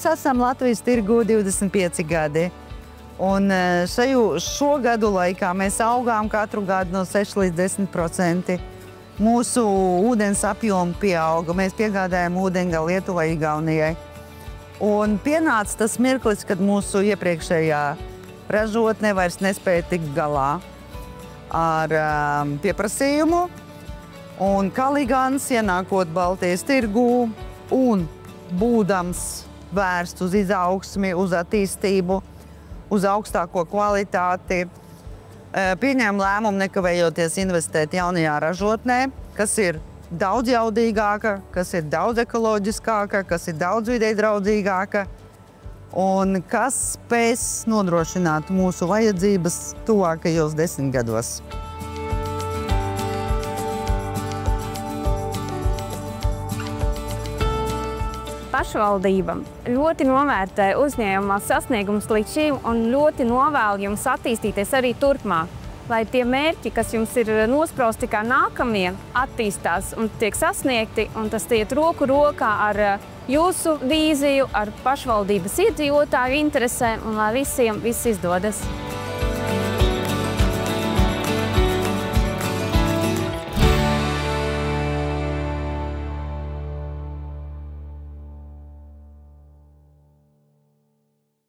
Mēs esam Latvijas tirgū 25 gadi. Un šo gadu laikā mēs augām katru gadu no 6 līdz 10%. Mūsu ūdens apjomu pieauga. Mēs piegādājam ūdeni gan Lietuvai, Igaunijai. Un pienāca tas mirklis, kad mūsu iepriekšējā ražotne vairs nespēja tikt galā ar pieprasījumu. Un Kaligans, ienākot Baltijas tirgū un būdams vērsts uz izaugsmi, uz attīstību, uz augstāko kvalitāti, pieņēma lēmumu nekavējoties investēt jaunajā ražotnē, kas ir daudz jaudīgāka, kas ir daudz ekoloģiskāka, kas ir daudz videi draudzīgāka un kas spēs nodrošināt mūsu vajadzības tuvākajos 10 gados. Pašvaldība ļoti novērtē uzņēmuma sasniegumus līdz šim un ļoti novēl jums attīstīties arī turpmāk, lai tie mērķi, kas jums ir nosprausti kā nākamie, attīstās un tiek sasniegti, un tas iet roku rokā ar jūsu vīziju, ar pašvaldības iedzīvotāju interesēm, un lai visiem viss izdodas.